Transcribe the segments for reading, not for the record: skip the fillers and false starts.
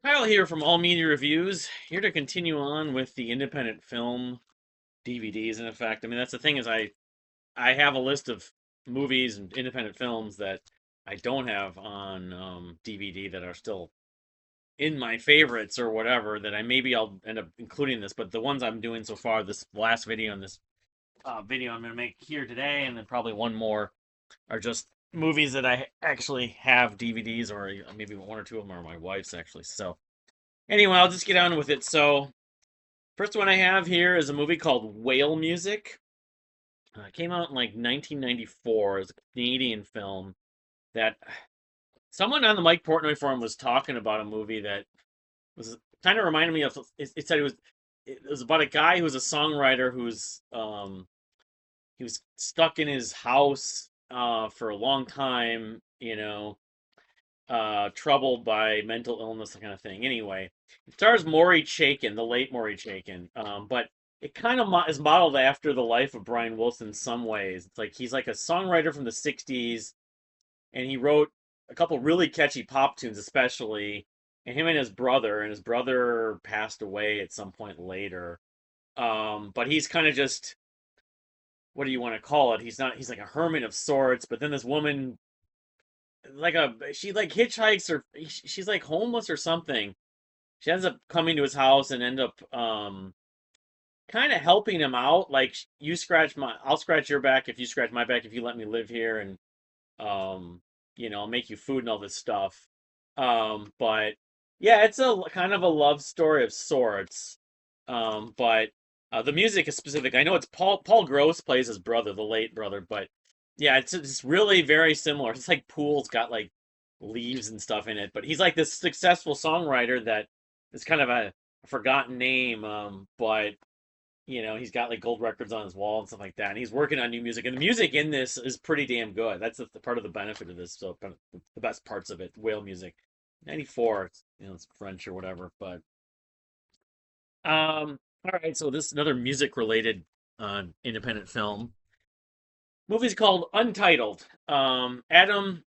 Kyle here from All Media Reviews, here to continue on with the independent film DVDs. And in fact, I mean that's the thing is I have a list of movies and independent films that I don't have on DVD that are still in my favorites or whatever that I'll end up including this. But the ones I'm doing so far, this last video and this video I'm going to make here today, and then probably one more, are just movies that I actually have DVDs, or maybe one or two of them are my wife's actually. So anyway, I'll just get on with it. So, first one I have here is a movie called Whale Music. It came out in like 1994. It's a Canadian film that someone on the Mike Portnoy forum was talking about a movie that was kind of reminded me of. It said it was about a guy who was a songwriter he was stuck in his house for a long time, troubled by mental illness, that kind of thing. Anyway, it stars Maury Chaykin, the late Maury Chaykin, but it kind of is modeled after the life of Brian Wilson in some ways. It's like he's like a songwriter from the '60s, and he wrote a couple really catchy pop tunes, especially. And him and his brother passed away at some point later. But he's kind of just, what do you want to call it? He's like a hermit of sorts. But then this woman, she like hitchhikes, or she's like homeless or something. She ends up coming to his house and end up kind of helping him out. Like, I'll scratch your back if you scratch my back, if you let me live here, and I'll make you food and all this stuff. But yeah, it's a kind of a love story of sorts. But the music is specific. I know it's Paul Gross plays his brother, the late brother, but yeah, it's really very similar. It's like Pool's got like leaves and stuff in it, but he's like this successful songwriter that is kind of a forgotten name. But he's got like gold records on his wall and stuff like that, and he's working on new music. And the music in this is pretty damn good. That's the part of the benefit of this. So the best parts of it, whale music. 94, it's French or whatever, but all right. So this is another music related independent film. Movie's called Untitled. Adam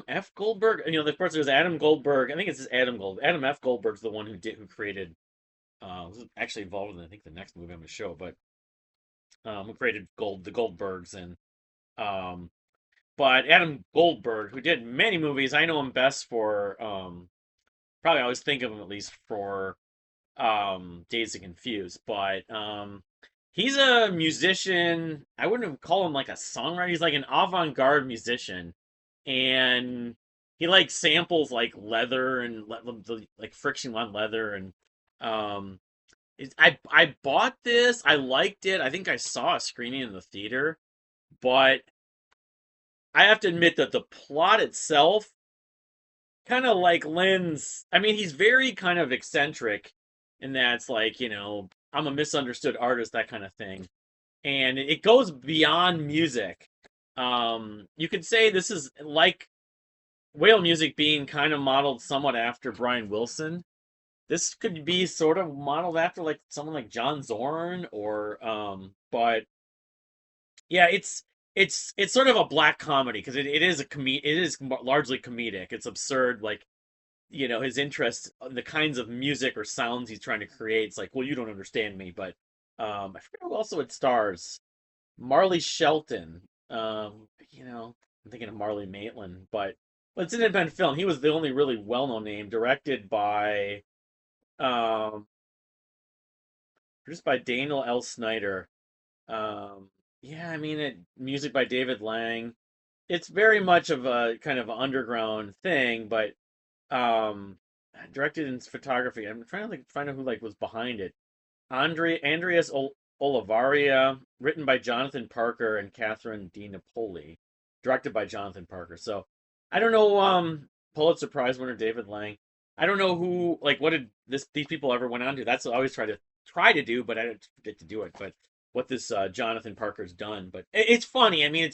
F. Goldberg. Of course, there's Adam Goldberg. I think it's Adam Gold. Adam F. Goldberg's the one who created. Was actually involved in, I think, the next movie I'm going to show, but who created the Goldbergs. And but Adam Goldberg, who did many movies. I know him best for probably, I always think of him at least for Dazed and Confused, but he's a musician. I wouldn't even call him like a songwriter. He's like an avant-garde musician, and he like samples like leather and like friction on leather. And um I bought this. I liked it. I think I saw a screening in the theater, but I have to admit that the plot itself kind of like lends. I mean, he's very kind of eccentric, and that's like, I'm a misunderstood artist, that kind of thing. And it goes beyond music. You could say this is like whale music being kind of modeled somewhat after Brian Wilson. This could be sort of modeled after like someone like John Zorn, or but yeah, it's sort of a black comedy, because it is largely comedic. It's absurd, like, his interest, the kinds of music or sounds he's trying to create. It's like, well, you don't understand me. But I forget who also it stars. Marley Shelton. I'm thinking of Marley Maitland, but it's an independent film. He was the only really well-known name. Um, Produced by Daniel L. Snyder. Yeah, I mean, music by David Lang. It's very much of a kind of underground thing, but um, directed in photography. I'm trying to like find out who like was behind it. Andreas Olivaria, written by Jonathan Parker and Catherine D. Napoli, directed by Jonathan Parker. So I don't know. Pulitzer Prize winner David Lang. I don't know who, like, what did these people ever went on to. That's what I always try to do, but I didn't get to do it. But what this Jonathan Parker's done, but it's funny. I mean,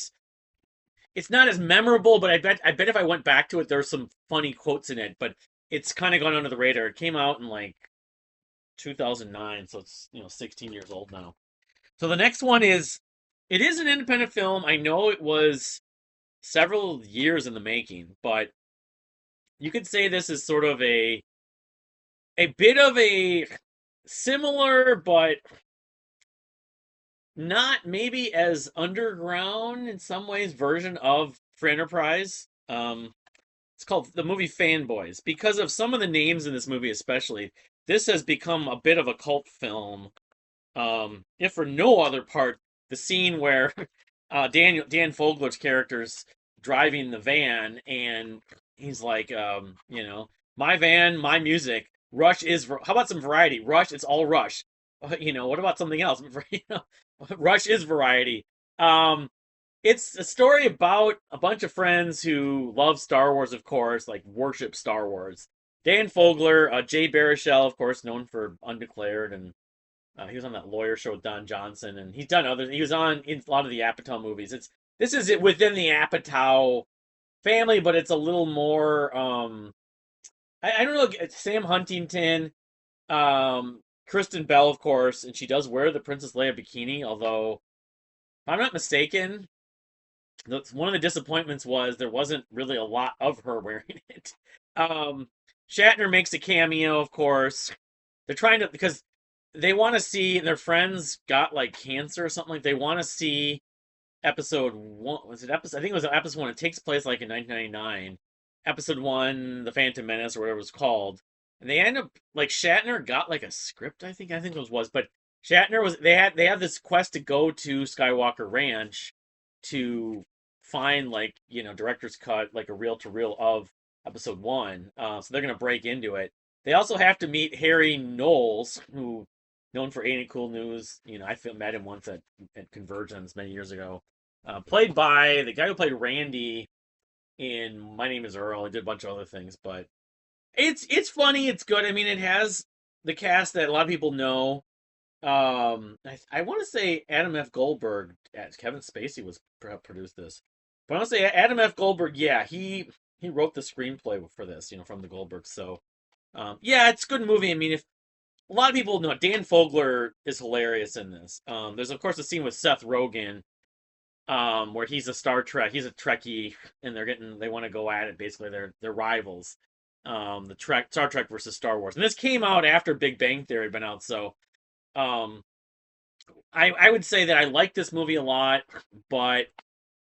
it's not as memorable, but I bet if I went back to it, there's some funny quotes in it. But it's kind of gone under the radar. It came out in like 2009, so it's 16 years old now. So the next one it is an independent film. I know it was several years in the making, but you could say this is sort of a a bit of a similar but not maybe as underground in some ways version of Free Enterprise. It's called the movie Fanboys because of some of the names in this movie, especially. This has become a bit of a cult film. If for no other part, the scene where Dan Fogler's character's driving the van and he's like, my van, my music. Rush is how about some variety? Rush, it's all Rush. What about something else? Rush is variety. Um, it's a story about a bunch of friends who love Star Wars, of course, like worship Star Wars. Dan Fogler, Jay Baruchel, of course, known for Undeclared, and he was on that lawyer show with Don Johnson, and he's done others. He was on in a lot of the Apatow movies. This is it within the Apatow family, but it's a little more. I don't know. Sam Huntington, Kristen Bell, of course, and she does wear the Princess Leia bikini. Although, if I'm not mistaken, one of the disappointments was there wasn't really a lot of her wearing it. Um, Shatner makes a cameo, of course. They're trying to because they want to see their friends got like cancer or something like they want to see episode one. Was it episode? I think it was episode one. It takes place like in 1999. Episode one, The Phantom Menace or whatever it was called. And they end up like Shatner got like a script. I think it was, but Shatner was they had this quest to go to Skywalker Ranch to find like director's cut like a reel to reel of episode one. So they're gonna break into it. They also have to meet Harry Knowles, who known for Ain't It Cool News. I met him once at Convergence many years ago. Played by the guy who played Randy in My Name Is Earl. He did a bunch of other things, but it's funny. It's good. I mean, it has the cast that a lot of people know. I want to say Adam F. Goldberg, as Kevin Spacey was produced this, but I want to say Adam F. Goldberg. Yeah, he wrote the screenplay for this. From the Goldbergs. So, yeah, it's a good movie. I mean, if a lot of people know Dan Fogler is hilarious in this. There's of course a scene with Seth Rogen, where he's a he's a Trekkie, and they want to go at it. Basically, they're rivals. Star Trek versus Star Wars, and this came out after Big Bang Theory had been out. So, um, I would say that I like this movie a lot, but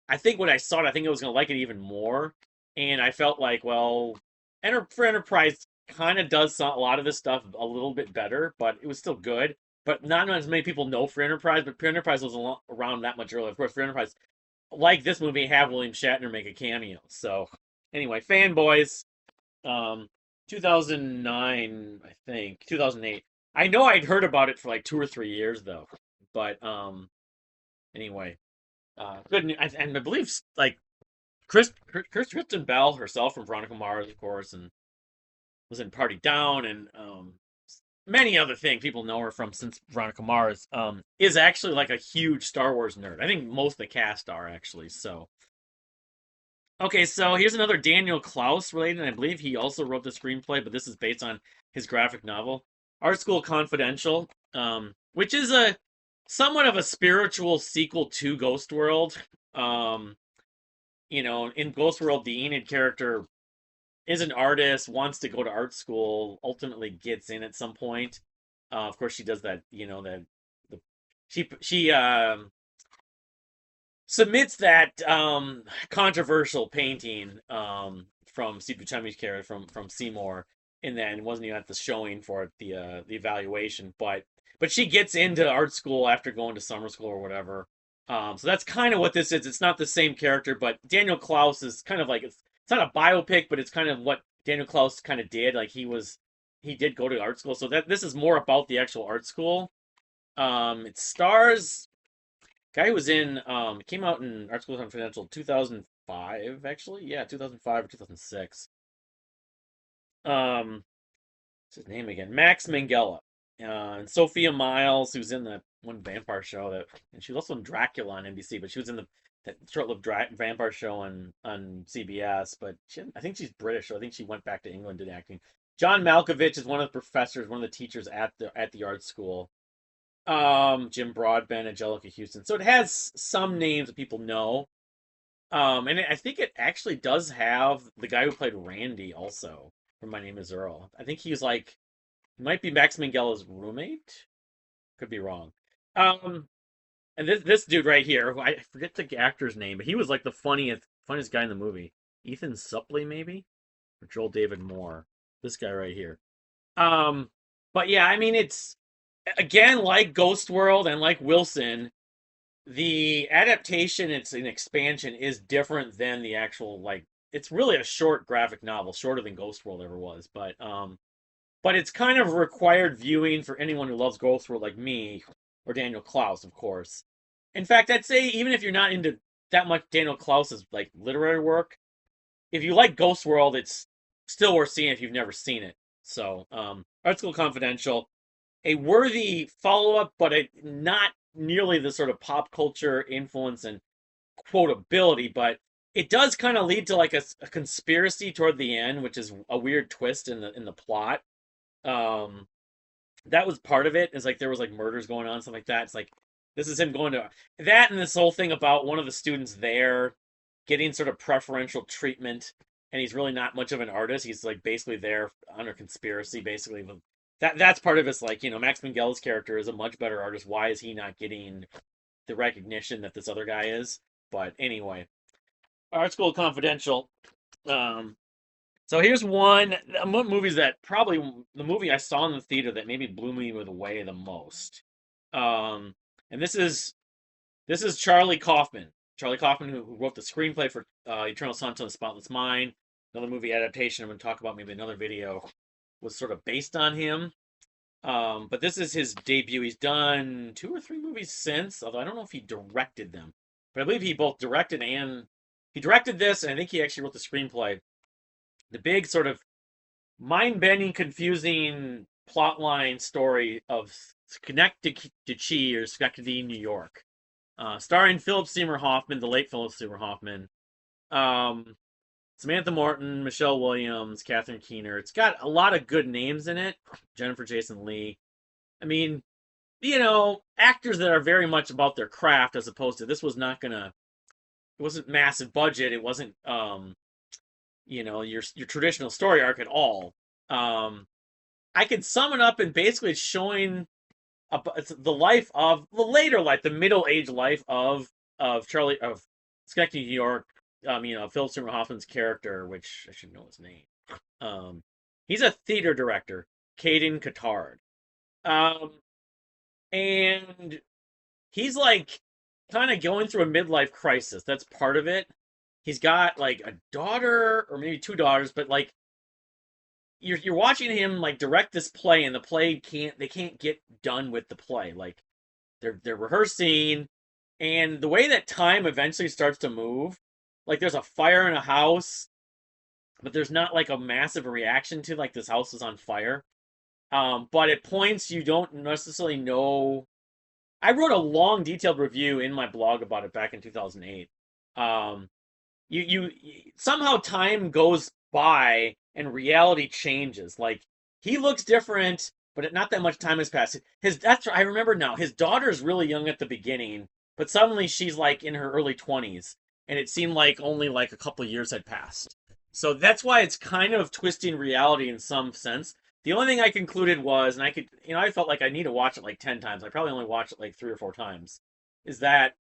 I think when I saw it, I think I was gonna like it even more, and I felt like, well, for Enterprise kind of does a lot of this stuff a little bit better, but it was still good. But not as many people know for Enterprise, but Free Enterprise was around that much earlier. Of course, for Enterprise, like this movie, have William Shatner make a cameo. So, anyway, Fanboys, um, 2009, I think, 2008. I know I'd heard about it for like 2 or 3 years though, but anyway, good. And I believe like Kristen Bell herself from Veronica Mars, of course, and was in Party Down and many other things people know her from since Veronica Mars. Is actually like a huge Star Wars nerd. I think most of the cast are actually. So okay, so here's another Daniel Klaus related, and I believe he also wrote the screenplay, but this is based on his graphic novel, Art School Confidential, which is a somewhat of a spiritual sequel to Ghost World. Um, in Ghost World, the Enid character is an artist, wants to go to art school, ultimately gets in at some point. Of course, she does that. The, she submits that controversial painting from Steve Buscemi's character from Seymour, and then wasn't even at the showing for it, the evaluation. But she gets into art school after going to summer school or whatever. So that's kind of what this is. It's not the same character, but Daniel Klaus is kind of like it's not a biopic, but it's kind of what Daniel Klaus kind of did. Like he did go to art school, so that this is more about the actual art school. It stars guy who was in came out in Art School Confidential 2005 actually. Yeah, 2005 or 2006. What's his name again? Max Minghella. And Sophia Miles, who's in that one vampire show and she was also in Dracula on NBC, but she was in that short-lived vampire show on CBS. But I think she's British, so I think she went back to England did acting. John Malkovich is one of the professors, one of the teachers at the art school. Jim Broadbent, Angelica Houston. So it has some names that people know. And I think it actually does have the guy who played Randy also from My Name Is Earl. I think he's like Might be Max Minghella roommate. Could be wrong. Um, and this dude right here, who I forget the actor's name, but he was like the funniest guy in the movie. Ethan Suplee, maybe, or Joel David Moore. This guy right here. Um, but yeah, I mean, it's again like Ghost World and like Wilson. The adaptation, it's an expansion, is different than the actual like. It's really a short graphic novel, shorter than Ghost World ever was. But it's kind of required viewing for anyone who loves Ghost World like me or Daniel Klaus, of course. In fact, I'd say even if you're not into that much Daniel Klaus's like literary work, if you like Ghost World, it's still worth seeing if you've never seen it. So, Art School Confidential, a worthy follow up, but not nearly the sort of pop culture influence and quotability. But it does kind of lead to like a conspiracy toward the end, which is a weird twist in the plot. Um, that was part of it. It's like there was like murders going on, something like that. It's like this is him going to that, and this whole thing about one of the students there getting sort of preferential treatment, and he's really not much of an artist. He's like basically there under conspiracy, basically. That's part of it's like, Max Minghella's character is a much better artist. Why is he not getting the recognition that this other guy is? But anyway, Art School Confidential. Um, so here's one movies that probably the movie I saw in the theater that maybe blew me away the most. Um, and this is Charlie Kaufman. Charlie Kaufman, who wrote the screenplay for Eternal Sunshine of the Spotless Mind, another movie adaptation I'm going to talk about maybe another video, was sort of based on him. But this is his debut. He's done 2 or 3 movies since, although I don't know if he directed them. But I believe he both directed and he directed this, and I think he actually wrote the screenplay. The big sort of mind-bending, confusing plotline story of Schenectady or Schenectady, New York, starring Philip Seymour Hoffman, the late Philip Seymour Hoffman, um, Samantha Morton, Michelle Williams, Catherine Keener. It's got a lot of good names in it. Jennifer Jason Leigh. I mean, actors that are very much about their craft, as opposed to this was not gonna. It wasn't massive budget. It wasn't your traditional story arc at all. I could sum it up in basically showing it's the life of the later life, the middle age life of Charlie of Schenectady, New York. Philip Seymour Hoffman's character, which I should know his name. Um, he's a theater director, Caden Cotard. Um, and he's like kind of going through a midlife crisis. That's part of it. He's got like a daughter or maybe 2 daughters, but like you're watching him like direct this play, and the play can't get done with the play. Like they're rehearsing, and the way that time eventually starts to move, like there's a fire in a house, but there's not like a massive reaction to like this house is on fire. But at points you don't necessarily know. I wrote a long, detailed review in my blog about it back in 2008. Um, you somehow time goes by and reality changes. Like he looks different, but not that much time has passed. I remember now. His daughter's really young at the beginning, but suddenly she's like in her early 20s, and it seemed like only like a couple of years had passed. So that's why it's kind of twisting reality in some sense. The only thing I concluded was, and I felt like I need to watch it like 10 times. I probably only watched it like 3 or 4 times. Is that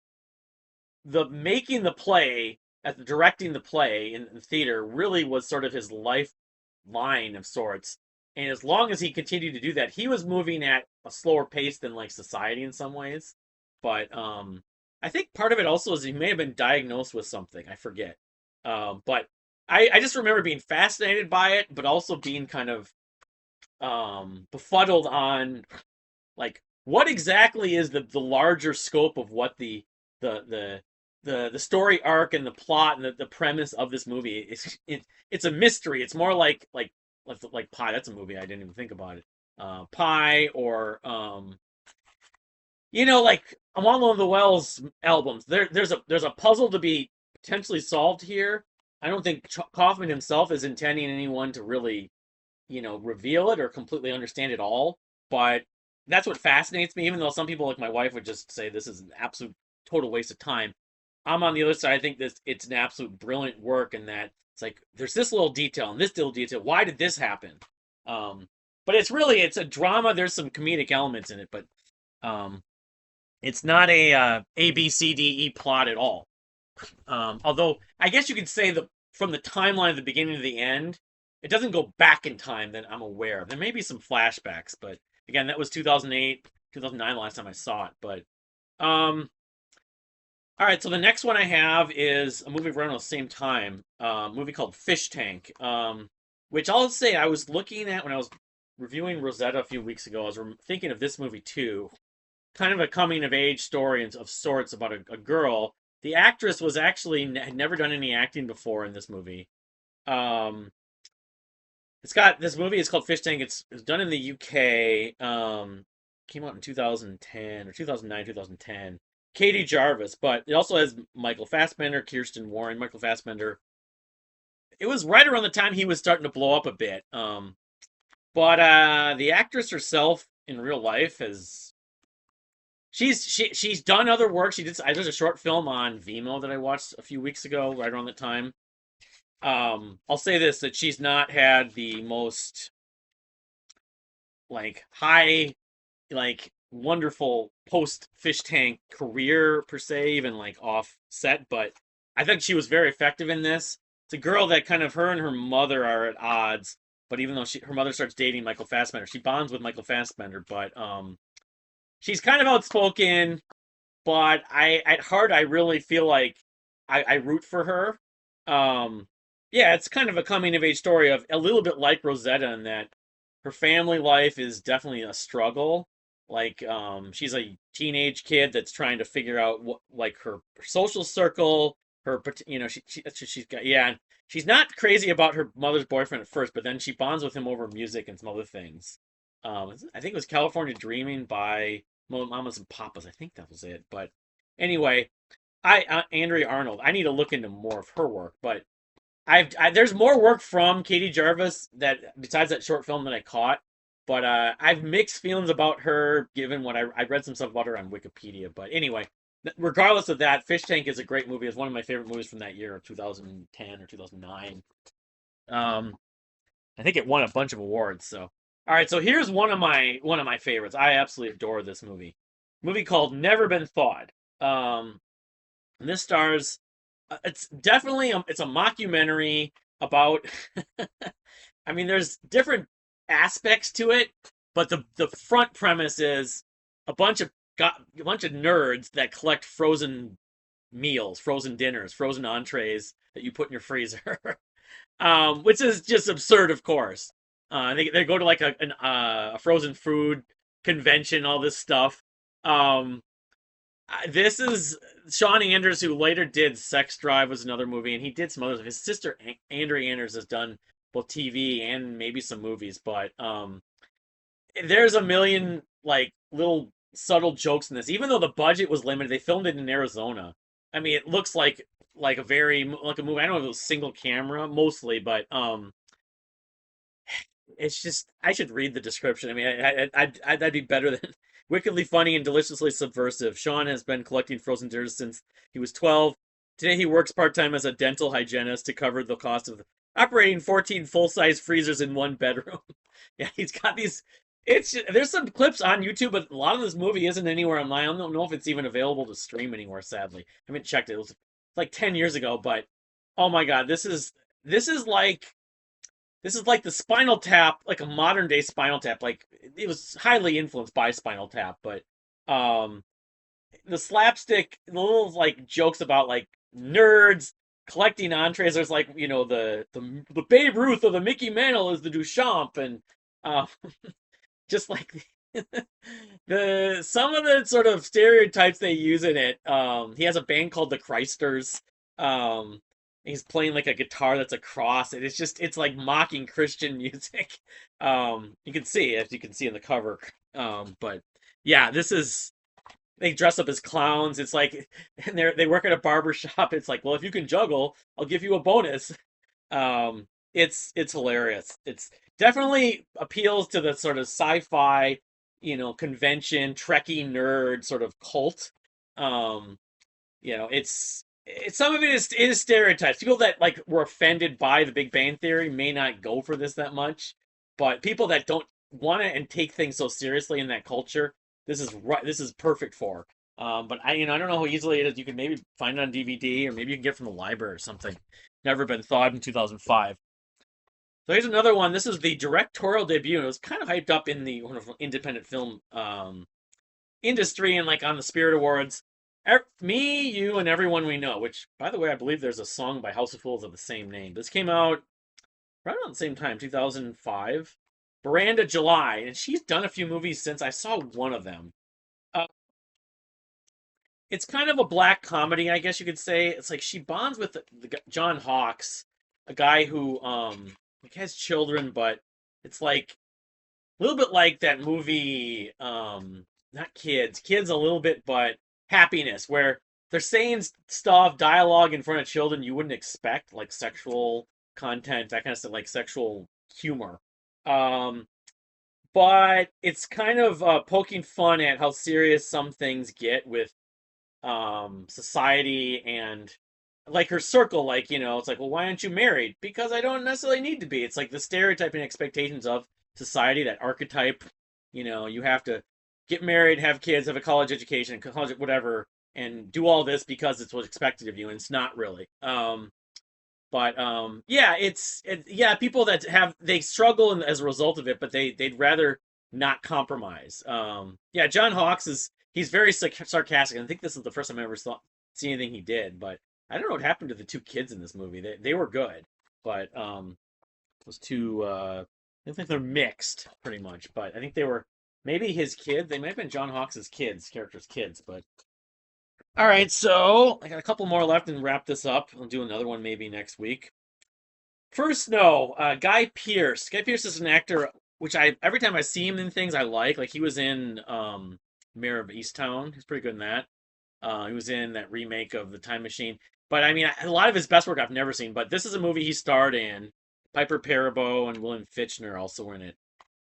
the making the play, at the directing the play in theater, really was sort of his lifeline of sorts. And as long as he continued to do that, he was moving at a slower pace than like society in some ways. But I think part of it also is he may have been diagnosed with something. I forget. But I just remember being fascinated by it, but also being kind of befuddled on like what exactly is the larger scope of what the the story arc and the plot and the premise of this movie. It's a mystery. It's more like Pi. That's a movie I didn't even think about it. Pi, or like Along One of the Wells albums. There's a puzzle to be potentially solved here. I don't think Kaufman himself is intending anyone to really reveal it or completely understand it all. But that's what fascinates me, even though some people like my wife would just say this is an absolute total waste of time. I'm on the other side. I think it's an absolute brilliant work, in that it's like there's this little detail and this little detail. Why did this happen? but it's a drama. There's some comedic elements in it, but um, it's not a A B C D E plot at all. Although I guess you could say that from the timeline of the beginning to the end, it doesn't go back in time that I'm aware of. There may be some flashbacks, but again, that was 2008, 2009 last time I saw it. But um, all right, so the next one I have is a movie around the same time, a movie called Fish Tank, which I'll say I was looking at when I was reviewing Rosetta a few weeks ago. I was thinking of this movie too, kind of a coming of age story of sorts about a girl. The actress was actually had never done any acting before in this movie. Um, it's got this movie is called Fish Tank. It's done in the UK. Came out in 2010 or 2009, 2010. Katie Jarvis, but it also has Michael Fassbender, Kirsten Warren, Michael Fassbender. It was right around the time he was starting to blow up a bit. But the actress herself in real life has she's done other work. There's a short film on Vimeo that I watched a few weeks ago, right around the time. I'll say this that she's not had the most like high like wonderful post fish tank career per se, even like off set, but I think she was very effective in this. It's a girl that kind of her and her mother are at odds, but even though her mother starts dating Michael Fassbender, she bonds with Michael Fassbender, but she's kind of outspoken, but I at heart I really feel like I root for her. Um, yeah, it's kind of a coming of age story of a little bit like Rosetta in that her family life is definitely a struggle. Like, she's a teenage kid that's trying to figure out what like her social circle, she's got yeah. She's not crazy about her mother's boyfriend at first, but then she bonds with him over music and some other things. I think it was California Dreaming by Mamas and Papas. I think that was it. But anyway, Andrea Arnold. I need to look into more of her work, but there's more work from Katie Jarvis that besides that short film that I caught, but I've mixed feelings about her given what I read some stuff about her on Wikipedia. But anyway, regardless of that, Fish Tank is a great movie. It's one of my favorite movies from that year of 2010 or 2009. Um, I think it won a bunch of awards. So, all right, so here's one of my favorites. I absolutely adore this movie. Movie called Never Been Thawed. And this stars. It's definitely it's a mockumentary about. I mean, there's different aspects to it, but the front premise is a bunch of a bunch of nerds that collect frozen meals, frozen dinners, frozen entrees that you put in your freezer. Which is just absurd, of course. They go to like a frozen food convention, all this stuff. Um, this is Sean Anders, who later did Sex Drive, was another movie, and he did some others. His sister Andrea Anders has done both TV and maybe some movies, but there's a million like little subtle jokes in this. Even though the budget was limited, they filmed it in Arizona. I mean, it looks like a very like a movie. I don't know if it was single camera mostly, but it's just I should read the description. I mean, that'd be better than wickedly funny and deliciously subversive. Sean has been collecting frozen dinners since he was 12. Today he works part time as a dental hygienist to cover the cost of operating 14 full size freezers in one bedroom. Yeah, he's got these. There's some clips on YouTube, but a lot of this movie isn't anywhere online. I don't know if it's even available to stream anywhere. Sadly, I haven't checked it. It was like 10 years ago, but oh my god, this is like the Spinal Tap, like a modern day Spinal Tap. Like it was highly influenced by Spinal Tap, but um, the slapstick, the little like jokes about like nerds collecting entrees. There's like the Babe Ruth of the Mickey Mantle is the Duchamp, and uh, just like the some of the sort of stereotypes they use in it. He has a band called the Christers. Um, he's playing like a guitar that's a cross, and it's like mocking Christian music. You can see as you can see in the cover. But yeah, this is they dress up as clowns. It's like and they work at a barber shop. It's like, well, if you can juggle, I'll give you a bonus. It's hilarious. It's definitely appeals to the sort of sci-fi, convention, Trekkie nerd sort of cult. Um, it's some of it is stereotypes. People that like were offended by the Big Bang Theory may not go for this that much, but people that don't want to and take things so seriously in that culture, this is right. This is perfect for. But I don't know how easily it is. You can maybe find it on DVD, or maybe you can get it from the library or something. Never been thought in 2005. So here's another one. This is the directorial debut, and it was kind of hyped up in the independent film industry and like on the Spirit Awards. Me, you, and everyone we know. Which, by the way, I believe there's a song by House of Fools of the same name. This came out right around the same time, 2005. Miranda July, and she's done a few movies since. I saw one of them. Uh, it's kind of a black comedy, I guess you could say. It's like she bonds with John Hawkes, a guy who like has children, but it's like a little bit like that movie, not kids a little bit, but Happiness, where they're saying stuff, dialogue in front of children you wouldn't expect, like sexual content, that kind of stuff, like sexual humor. Um, but it's kind of poking fun at how serious some things get with society and like her circle. Like, it's like, well, why aren't you married? Because I don't necessarily need to be. It's like the stereotyping expectations of society, that archetype. You have to get married, have kids, have a college education, college whatever, and do all this because it's what's expected of you, and it's not really. But yeah, yeah, people that have they struggle as a result of it, but they'd rather not compromise. Yeah, John Hawkes he's very sarcastic. I think this is the first time I ever see anything he did, but I don't know what happened to the two kids in this movie. They were good, but those two I think they're mixed pretty much, but I think they were maybe his kids. They might have been John Hawkes' characters' kids, but all right, so I got a couple more left and wrap this up. I'll do another one maybe next week. First, no, Guy Pearce. Guy Pearce is an actor which I every time I see him in things I like. Like he was in Mayor of Easttown. He's pretty good in that. He was in that remake of The Time Machine. But I mean, a lot of his best work I've never seen. But this is a movie he starred in. Piper Perabo and William Fichtner also were in it.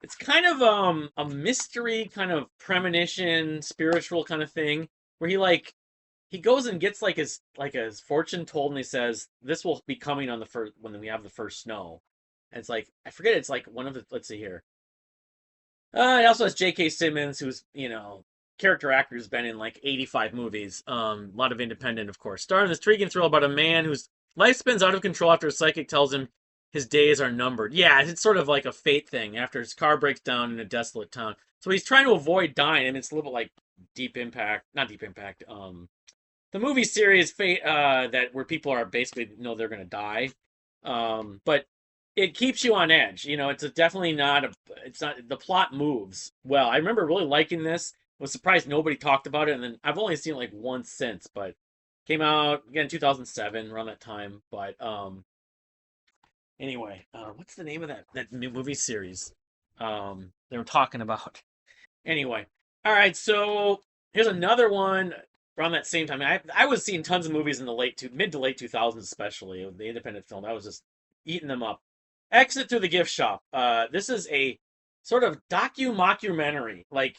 It's kind of a mystery, kind of premonition, spiritual kind of thing, where he goes and gets like his fortune told, and he says this will be coming on the first when we have the first snow. And it's like I forget. It's like one of the let's see here. It also has J.K. Simmons, who's character actor who's been in like 85 movies. A lot of independent, of course. Starring this intriguing thrill about a man whose life spins out of control after a psychic tells him his days are numbered. Yeah, it's sort of like a fate thing after his car breaks down in a desolate town. So he's trying to avoid dying. I mean, it's a little bit like Deep Impact, not Deep Impact. The movie series Fate, that where people are basically know they're gonna die, but it keeps you on edge. It's definitely not it's not the plot moves well. I remember really liking this. I was surprised nobody talked about it, and then I've only seen it like once since, but came out again 2007 around that time. But anyway, what's the name of that movie series they were talking about? Anyway, all right, so here's another one around that same time. I was seeing tons of movies in the mid to late 2000s, especially the independent film. I was just eating them up. Exit Through the Gift Shop. This is a sort of mockumentary. Like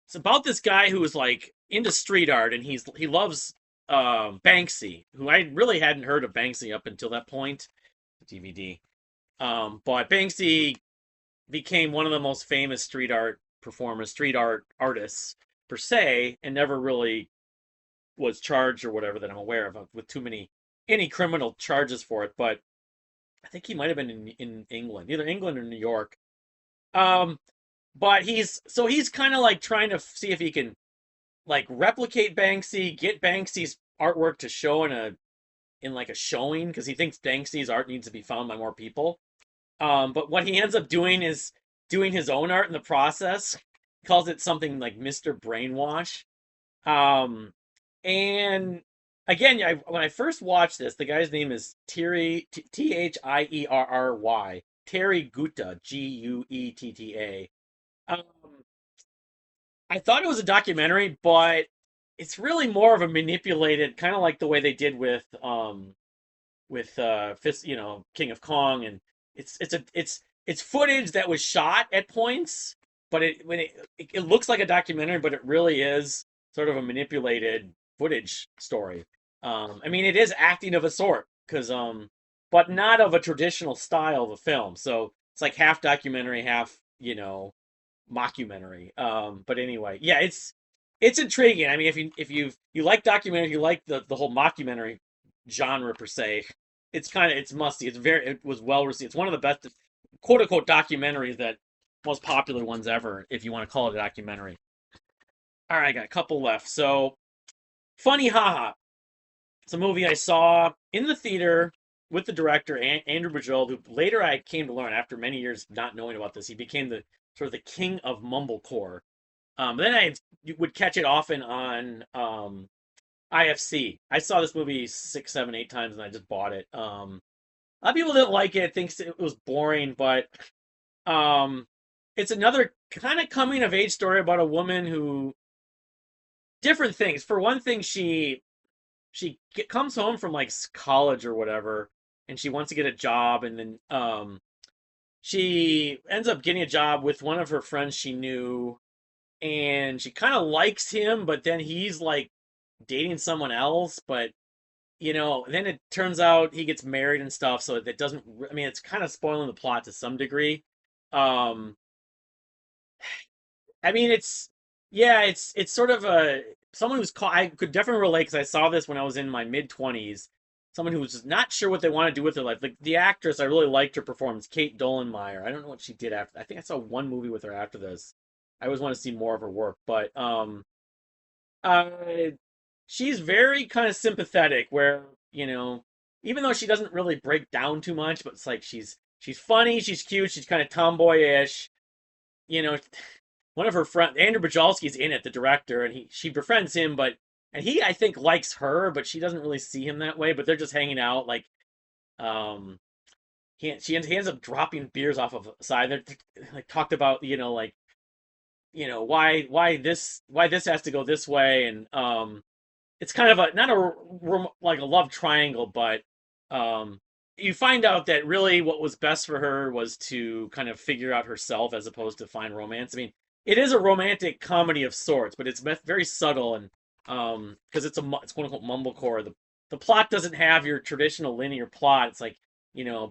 it's about this guy who is like into street art, and he loves Banksy, who I really hadn't heard of Banksy up until that point. DVD. But Banksy became one of the most famous street art performers, street art artists per se, and never really was charged or whatever that I'm aware of with any criminal charges for it. But I think he might have been in England, either England or New York. Um, but he's kind of like trying to see if he can like replicate Banksy, get Banksy's artwork to show in like a showing because he thinks Banksy's art needs to be found by more people. But what he ends up doing is doing his own art in the process. He calls it something like Mr. Brainwash. Um, and again, when I first watched this, the guy's name is Thierry Terry Gutta Guetta. Um, I thought it was a documentary, but it's really more of a manipulated, kind of like the way they did with Fist, King of Kong, and it's footage that was shot at points, but it looks like a documentary, but it really is sort of a manipulated footage story. I mean, it is acting of a sort, but not of a traditional style of a film. So it's like half documentary, half you know, mockumentary. But anyway, yeah, it's intriguing. I mean, if you like documentary, you like the whole mockumentary genre per se, it's musty. It was well received. It's one of the best quote unquote documentaries, that most popular ones ever, if you want to call it a documentary. All right, I got a couple left. So, Funny Haha. It's a movie I saw in the theater with the director Andrew Bajol, who later I came to learn after many years not knowing about this, he became the sort of the king of mumblecore. Then I would catch it often on IFC. I saw this movie 6, 7, 8 times, and I just bought it. A lot of people didn't like it, thinks it was boring, but um, it's another kind of coming of age story about a woman who different things. For one thing, she comes home from like college or whatever, and she wants to get a job, and then she ends up getting a job with one of her friends she knew, and she kind of likes him, but then he's like dating someone else, but then it turns out he gets married and stuff, so it doesn't, I mean, it's kind of spoiling the plot to some degree. um I mean, yeah, it's sort of a someone who's caught. I could definitely relate because I saw this when I was in my mid 20s. Someone who was just not sure what they want to do with their life. Like the actress, I really liked her performance, Kate Dolenmeyer. I don't know what she did after. I think I saw one movie with her after this. I always want to see more of her work, but uh, she's very kind of sympathetic. Where even though she doesn't really break down too much, but it's like she's funny, she's cute, she's kind of tomboyish. You know, one of her friends, Andrew Bajolski's in it, the director, and she befriends him, and he, I think, likes her, but she doesn't really see him that way. But they're just hanging out, like um he ends up dropping beers off of a side. They're like talked about, like why this has to go this way, and it's kind of a not a like a love triangle, but um, you find out that really what was best for her was to kind of figure out herself as opposed to find romance. I mean, it is a romantic comedy of sorts, but it's very subtle, and because it's quote unquote mumblecore. The plot doesn't have your traditional linear plot. It's like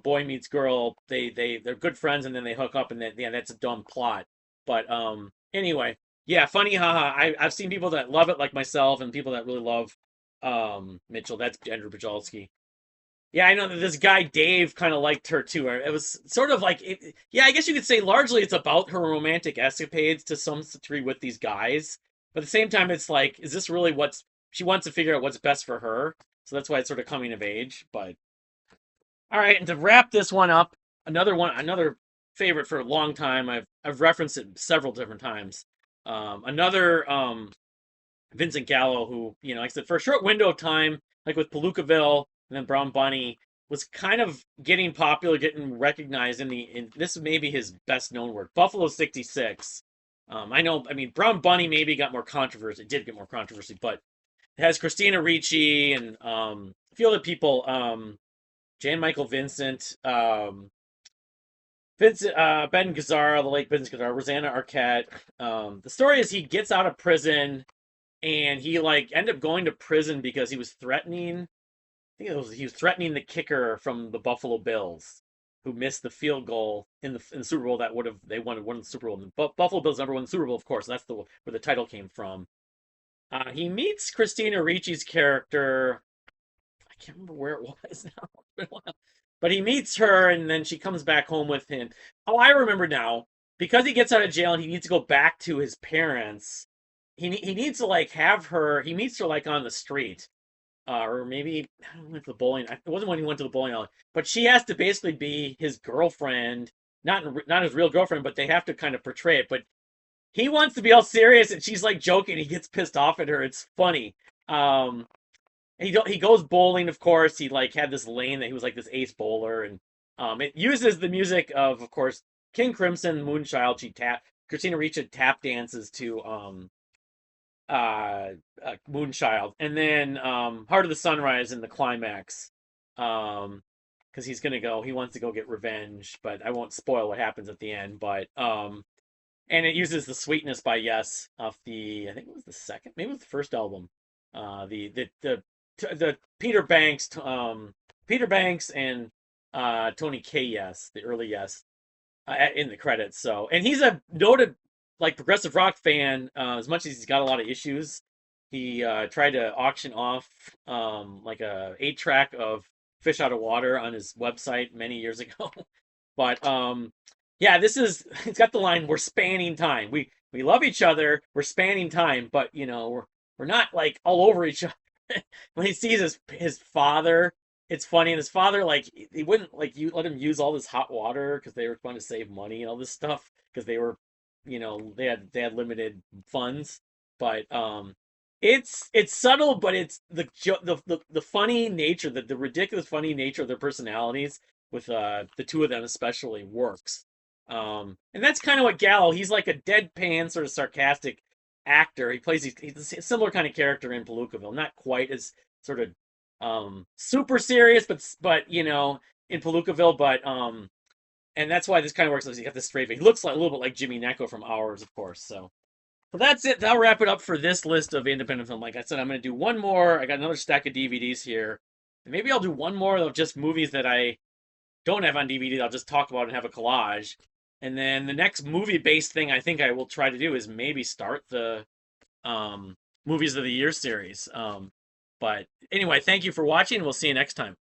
boy meets girl. They're good friends, and then they hook up, and then yeah, that's a dumb plot. But anyway, yeah, funny, haha. I've seen people that love it like myself, and people that really love Mitchell. That's Andrew Bajolski. Yeah, I know that this guy Dave kind of liked her too. It was sort of like, yeah, I guess you could say largely it's about her romantic escapades to some degree with these guys. But at the same time, it's like, is this really what's she wants to figure out what's best for her? So that's why it's sort of coming of age. But all right, and to wrap this one up, another favorite for a long time. I've referenced it several different times. Another Vincent Gallo, who, like I said, for a short window of time, like with Palookaville and then Brown Bunny, was kind of getting popular, getting recognized in this may be his best known work, Buffalo '66. I know, I mean, Brown Bunny maybe got more controversy. It did get more controversy, but it has Christina Ricci and a few other people, Jan Michael Vincent, Ben Gazzara, the late Ben Gazzara, Rosanna Arquette. The story is he gets out of prison, and he like ended up going to prison because he was threatening. I think he was threatening the kicker from the Buffalo Bills, who missed the field goal in the Super Bowl that would have they won the Super Bowl. And the Buffalo Bills never won the Super Bowl, of course. That's where the title came from. He meets Christina Ricci's character. I can't remember where it was now. But he meets her, and then she comes back home with him. Oh, I remember now. Because he gets out of jail and he needs to go back to his parents, he needs to like have her. He meets her like on the street, or maybe I don't know if the bowling. It wasn't when he went to the bowling alley, but she has to basically be his girlfriend, not his real girlfriend, but they have to kind of portray it. But he wants to be all serious, and she's like joking. He gets pissed off at her. It's funny. Um, he goes bowling, of course. He like had this lane that he was like this ace bowler, and it uses the music of course, King Crimson, Moonchild. Christina Ricci tap dances to Moonchild, and then Heart of the Sunrise in the climax. Because he wants to go get revenge, but I won't spoil what happens at the end. But and it uses the Sweetness by Yes off the, I think it was the second, maybe it was the first album. The Peter Banks and Tony K. Yes, the early Yes. in the credits. So, and he's a noted like progressive rock fan. As much as he's got a lot of issues, he tried to auction off like a 8 track of Fish Out of Water on his website many years ago. But yeah, this is it's got the line, "We're spanning time. We love each other. We're spanning time, but you know we're not like all over each other." When he sees his father, it's funny. And his father, like, he wouldn't like you let him use all this hot water because they were trying to save money and all this stuff because they were, they had limited funds. But it's subtle, but it's the funny nature, the ridiculous funny nature of their personalities with the two of them especially works. And that's kind of what Gallo. He's like a deadpan, sort of sarcastic actor. He's a similar kind of character in Palookaville, not quite as sort of super serious, but in Palookaville, but and that's why this kind of works. He got this straight face. He looks like a little bit like Jimmy Necco from Ours, of course. So that's it. That'll wrap it up for this list of independent film. Like I said, I'm going to do one more. I got another stack of DVDs here. And maybe I'll do one more of just movies that I don't have on DVD. I'll just talk about and have a collage. And then the next movie-based thing I think I will try to do is maybe start the um, movies of the year series. But anyway, thank you for watching. We'll see you next time.